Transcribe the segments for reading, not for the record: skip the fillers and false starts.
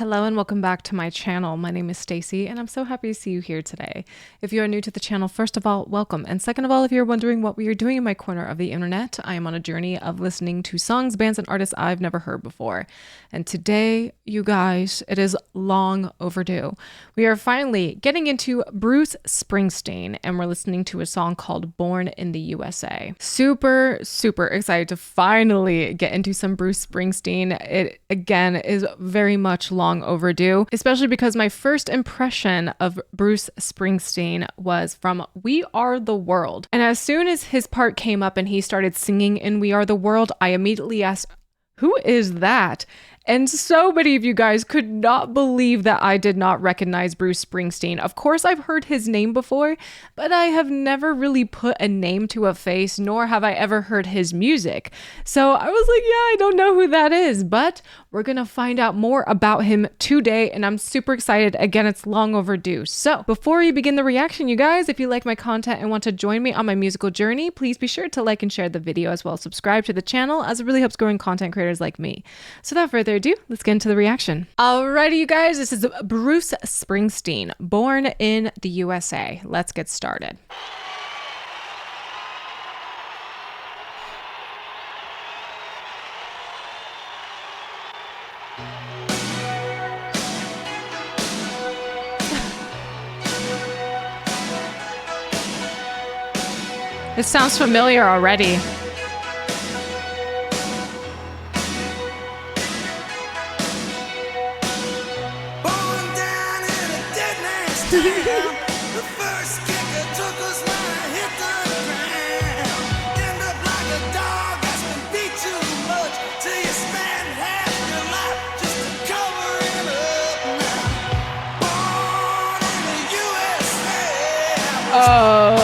Hello and welcome back to my channel. My name is Stacy and I'm so happy to see you here today. If you are new to the channel, first of all, welcome. And second of all, if you're wondering what we are doing in my corner of the internet, I am on a journey of listening to songs, bands, and artists I've never heard before. And today, you guys, it is long overdue. We are finally getting into Bruce Springsteen and we're listening to a song called Born in the USA. Super excited to finally get into some Bruce Springsteen. It again is very much long overdue, especially because my first impression of Bruce Springsteen was from We Are the World. And as soon as his part came up and he started singing in We Are the World, I immediately asked, who is that? And so many of you guys could not believe that I did not recognize Bruce Springsteen. Of course, I've heard his name before, but I have never really put a name to a face, nor have I ever heard his music. So I was like, yeah, I don't know who that is, but we're gonna find out more about him today, and I'm super excited. Again, it's long overdue. So before we begin the reaction, you guys, if you like my content and want to join me on my musical journey, please be sure to like and share the video as well as subscribe to the channel, as it really helps growing content creators like me. So without further ado, let's get into the reaction. Alrighty, you guys, this is Bruce Springsteen, Born in the USA. Let's get started. This sounds familiar already. The first kicker took us when I hit the ground. End up like a dog that's been beat too much till you spend half your life just to cover it up now. Born in the USA. Oh.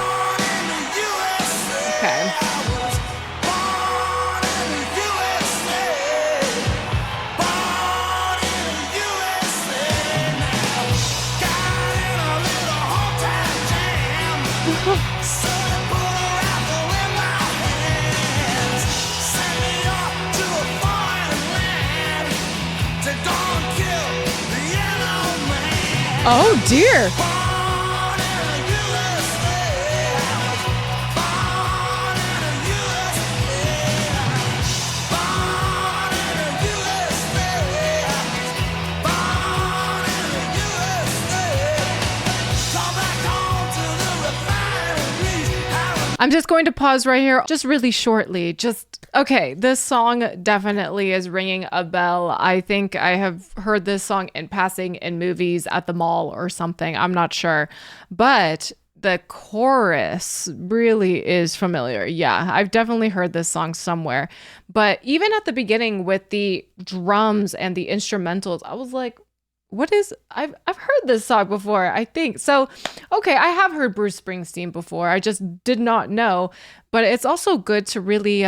Born in the USA. Okay. I was born in the USA. Born in the USA now. Got in a little hometown jam. So I put a rifle in my hands. Sent me off to a foreign land to go and kill the yellow man. Oh dear. Born in the USA. I was born in the USA. Born in the USA. Born in the USA. Come back home to the refineries. I'm just going to pause right here, just really shortly. Okay, this song definitely is ringing a bell. I think I have heard this song in passing in movies at the mall or something. I'm not sure. But the chorus really is familiar. Yeah, I've definitely heard this song somewhere. But even at the beginning with the drums and the instrumentals, I was like, I've heard this song before, I think. So, okay, I have heard Bruce Springsteen before. I just did not know. But it's also good to really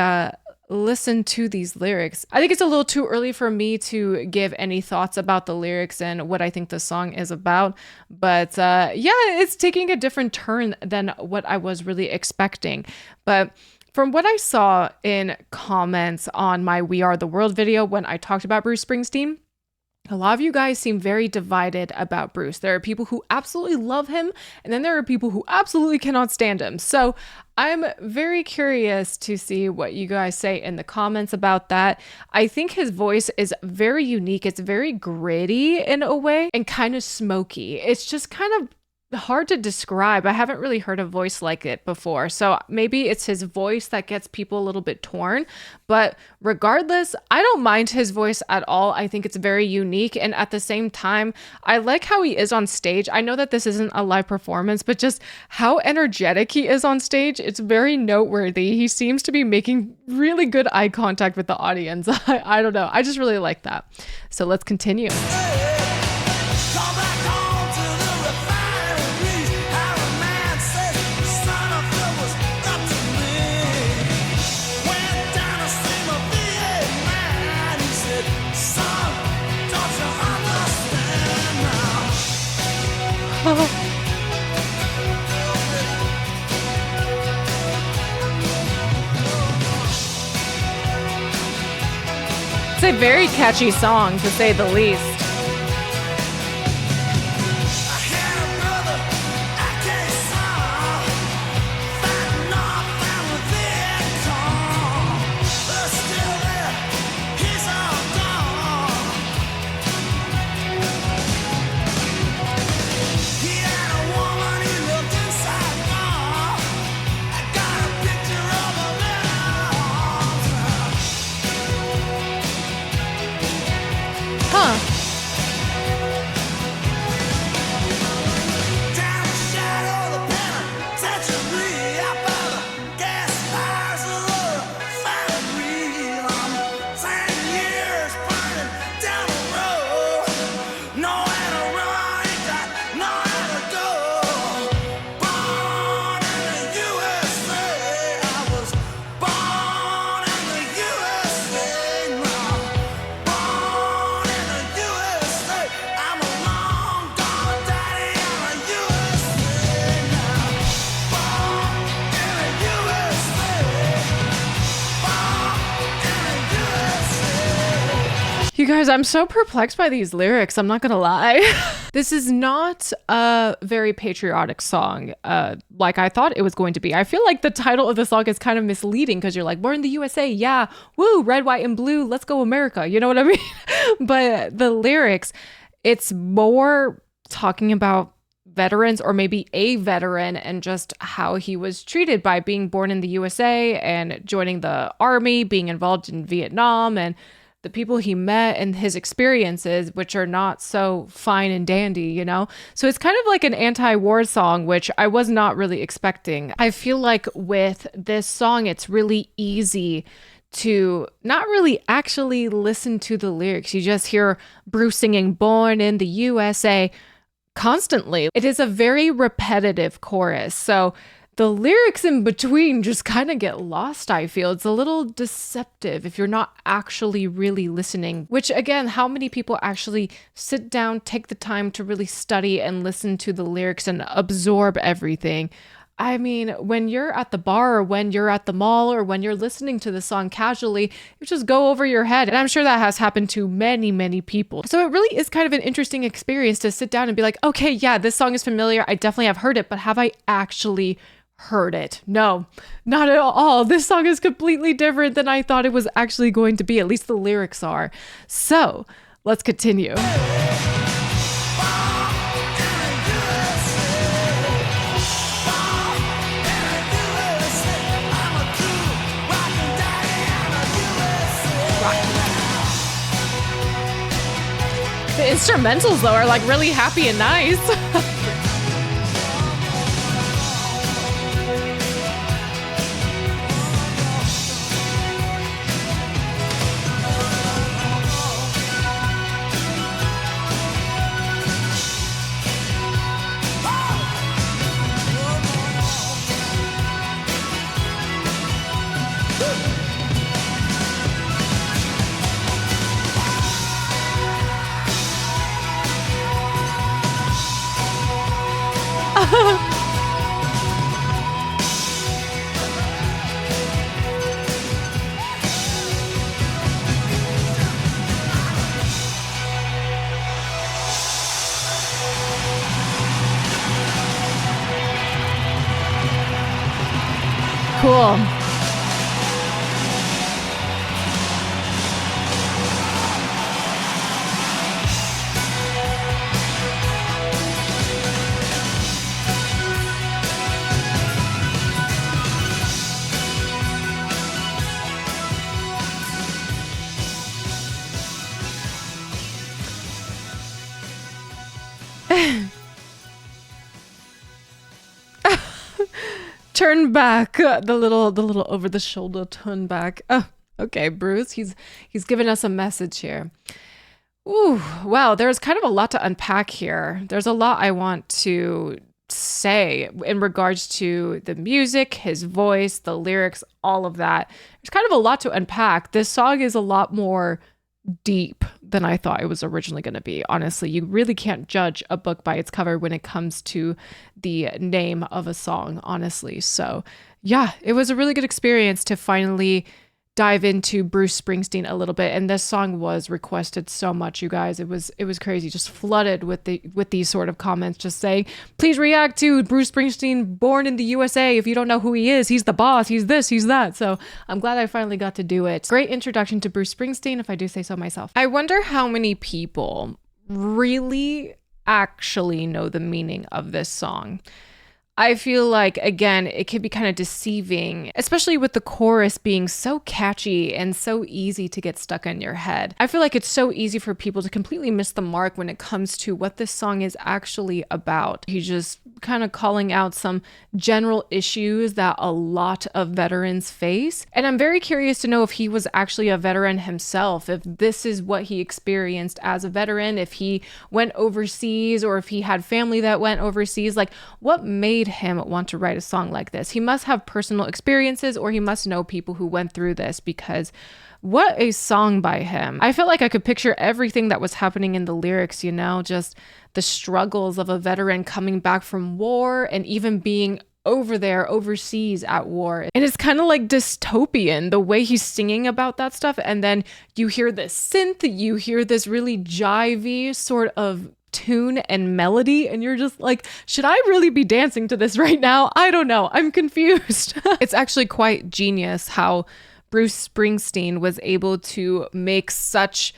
listen to these lyrics. I think it's a little too early for me to give any thoughts about the lyrics and what I think the song is about. But yeah, it's taking a different turn than what I was really expecting. But from what I saw in comments on my We Are the World video when I talked about Bruce Springsteen, a lot of you guys seem very divided about Bruce. There are people who absolutely love him, and then there are people who absolutely cannot stand him. So I'm very curious to see what you guys say in the comments about that. I think his voice is very unique. It's very gritty in a way and kind of smoky. It's just kind of hard to describe. I haven't really heard a voice like it before. So maybe it's his voice that gets people a little bit torn. But regardless, I don't mind his voice at all. I think it's very unique. And at the same time, I like how he is on stage. I know that this isn't a live performance, but just how energetic he is on stage, it's very noteworthy. He seems to be making really good eye contact with the audience. I don't know. I just really like that. So let's continue. Come back home to the refineries. How a man said the son of Phil was up to me. Went down to see my VA man. He said, son, don't you understand now? It's a very catchy song, to say the least. Guys, I'm so perplexed by these lyrics. I'm not gonna lie. This is not a very patriotic song, like I thought it was going to be. I feel like the title of the song is kind of misleading because you're like, born in the USA, yeah, woo, red, white, and blue, let's go America. You know what I mean? But the lyrics, it's more talking about veterans or maybe a veteran and just how he was treated by being born in the USA and joining the army, being involved in Vietnam, and the people he met and his experiences, which are not so fine and dandy, you know? So it's kind of like an anti-war song, which I was not really expecting. I feel like with this song, it's really easy to not really actually listen to the lyrics. You just hear Bruce singing "Born in the USA" constantly. It is a very repetitive chorus. So the lyrics in between just kind of get lost, I feel. It's a little deceptive if you're not actually really listening, which again, how many people actually sit down, take the time to really study and listen to the lyrics and absorb everything? I mean, when you're at the bar or when you're at the mall or when you're listening to the song casually, you just go over your head. And I'm sure that has happened to many, many people. So it really is kind of an interesting experience to sit down and be like, okay, yeah, this song is familiar. I definitely have heard it, but have I actually heard it? No, not at all. This song is completely different than I thought it was actually going to be. At least the lyrics are. So let's continue. The instrumentals, though, are like really happy and nice. Cool. Turn back, the little over the shoulder turn back. Oh, okay, Bruce, he's giving us a message here. Ooh, wow, there's kind of a lot to unpack here. There's a lot I want to say in regards to the music, his voice, the lyrics, all of that. There's kind of a lot to unpack. This song is a lot more deep than I thought it was originally going to be. Honestly, you really can't judge a book by its cover when it comes to the name of a song, honestly. So yeah, it was a really good experience to finally dive into Bruce Springsteen a little bit. And this song was requested so much, you guys. It was crazy, just flooded with these sort of comments, just saying, please react to Bruce Springsteen, born in the USA. If you don't know who he is, he's the boss, he's this, he's that. So I'm glad I finally got to do it. Great introduction to Bruce Springsteen, if I do say so myself. I wonder how many people really actually know the meaning of this song. I feel like, again, it can be kind of deceiving, especially with the chorus being so catchy and so easy to get stuck in your head. I feel like it's so easy for people to completely miss the mark when it comes to what this song is actually about. He's just kind of calling out some general issues that a lot of veterans face. And I'm very curious to know if he was actually a veteran himself, if this is what he experienced as a veteran, if he went overseas or if he had family that went overseas. Like, what made him want to write a song like this? He must have personal experiences, or he must know people who went through this, because what a song by him. I felt like I could picture everything that was happening in the lyrics, you know, just the struggles of a veteran coming back from war and even being over there overseas at war. And it's kind of like dystopian, the way he's singing about that stuff. And then you hear this synth, you hear this really jivey sort of tune and melody, and you're just like, should I really be dancing to this right now? I don't know. I'm confused. It's actually quite genius how Bruce Springsteen was able to make such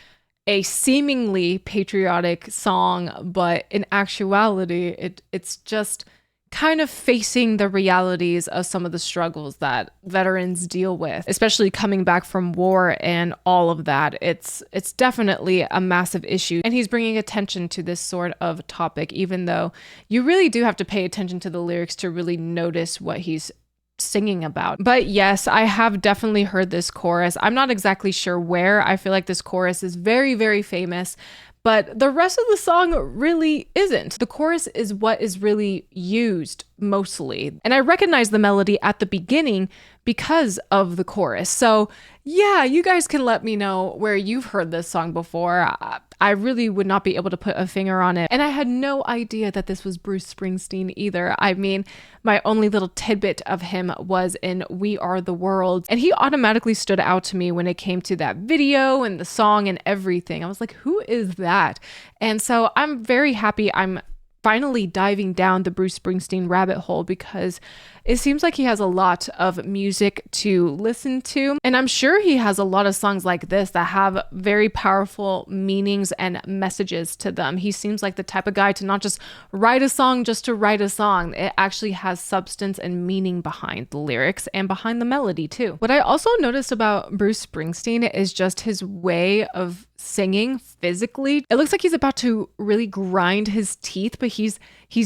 a seemingly patriotic song, but in actuality, it's just kind of facing the realities of some of the struggles that veterans deal with, especially coming back from war and all of that. It's definitely a massive issue. And he's bringing attention to this sort of topic, even though you really do have to pay attention to the lyrics to really notice what he's singing about. But yes, I have definitely heard this chorus. I'm not exactly sure where. I feel like this chorus is very, very famous, but the rest of the song really isn't. The chorus is what is really used mostly. And I recognize the melody at the beginning because of the chorus. So yeah, you guys can let me know where you've heard this song before. I really would not be able to put a finger on it. And I had no idea that this was Bruce Springsteen either. I mean, my only little tidbit of him was in We Are the World. And he automatically stood out to me when it came to that video and the song and everything. I was like, who is that? And so I'm very happy I'm finally diving down the Bruce Springsteen rabbit hole, because it seems like he has a lot of music to listen to. And I'm sure he has a lot of songs like this that have very powerful meanings and messages to them. He seems like the type of guy to not just write a song just to write a song. It actually has substance and meaning behind the lyrics and behind the melody too. What I also noticed about Bruce Springsteen is just his way of singing physically. It looks like he's about to really grind his teeth, but he's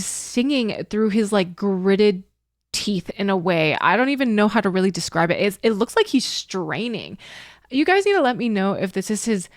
singing through his like gritted teeth in a way. I don't even know how to really describe it. It looks like he's straining. You guys need to let me know if this is his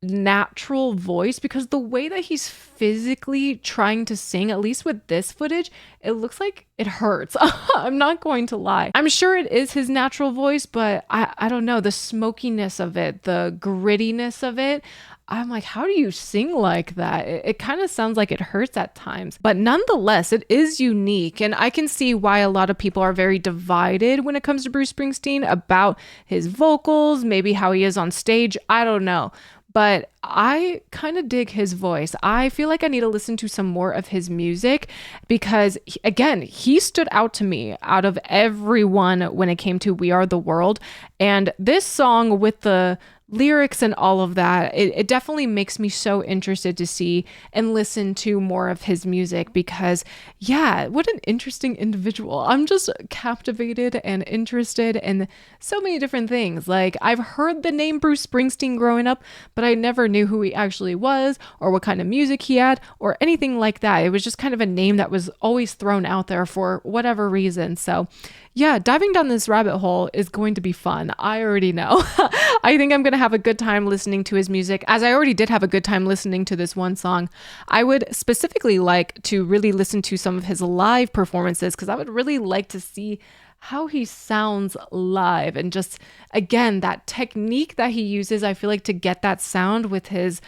natural voice, because the way that he's physically trying to sing, at least with this footage, it looks like it hurts. I'm not going to lie. I'm sure it is his natural voice, but I don't know, the smokiness of it, the grittiness of it, I'm like, how do you sing like that? It kind of sounds like it hurts at times, but nonetheless, it is unique. And I can see why a lot of people are very divided when it comes to Bruce Springsteen about his vocals, maybe how he is on stage. I don't know. But I kind of dig his voice. I feel like I need to listen to some more of his music, because again, he stood out to me out of everyone when it came to We Are the World. And this song with the lyrics and all of that, it definitely makes me so interested to see and listen to more of his music, because yeah, what an interesting individual. I'm just captivated and interested in so many different things. Like, I've heard the name Bruce Springsteen growing up, but I never knew who he actually was or what kind of music he had or anything like that. It was just kind of a name that was always thrown out there for whatever reason. So yeah, diving down this rabbit hole is going to be fun. I already know. I think I'm going to have a good time listening to his music, as I already did have a good time listening to this one song. I would specifically like to really listen to some of his live performances, because I would really like to see how he sounds live, and just, again, that technique that he uses, I feel like, to get that sound with his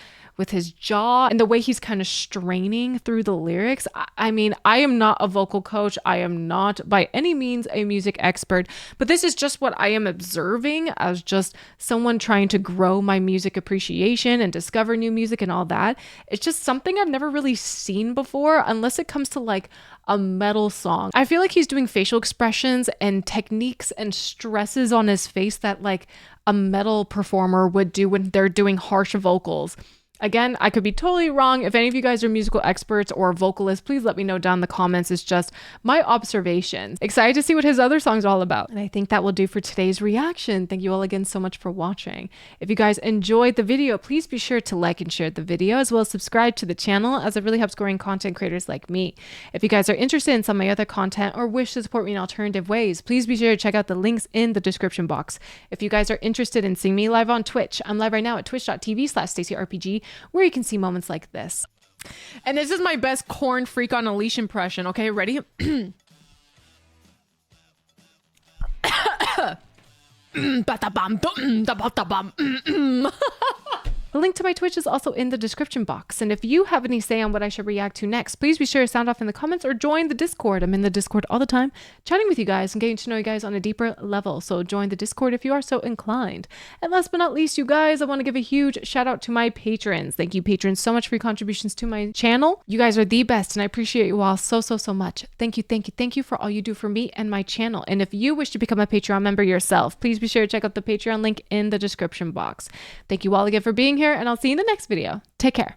jaw and the way he's kind of straining through the lyrics. I mean, I am not a vocal coach. I am not by any means a music expert, but this is just what I am observing as just someone trying to grow my music appreciation and discover new music and all that. It's just something I've never really seen before, unless it comes to like a metal song. I feel like he's doing facial expressions and techniques and stresses on his face that like a metal performer would do when they're doing harsh vocals. Again, I could be totally wrong. If any of you guys are musical experts or vocalists, please let me know down in the comments. It's just my observations. Excited to see what his other songs are all about. And I think that will do for today's reaction. Thank you all again so much for watching. If you guys enjoyed the video, please be sure to like and share the video, as well as subscribe to the channel, as it really helps growing content creators like me. If you guys are interested in some of my other content or wish to support me in alternative ways, please be sure to check out the links in the description box. If you guys are interested in seeing me live on Twitch, I'm live right now at twitch.tv/StaceyRPG, where you can see moments like this. And this is my best corn freak on a leash impression. Okay, ready? The link to my Twitch is also in the description box. And if you have any say on what I should react to next, please be sure to sound off in the comments or join the Discord. I'm in the Discord all the time, chatting with you guys and getting to know you guys on a deeper level. So join the Discord if you are so inclined. And last but not least, you guys, I want to give a huge shout out to my patrons. Thank you, patrons, so much for your contributions to my channel. You guys are the best, and I appreciate you all so much. Thank you for all you do for me and my channel. And if you wish to become a Patreon member yourself, please be sure to check out the Patreon link in the description box. Thank you all again for being here, and I'll see you in the next video. Take care.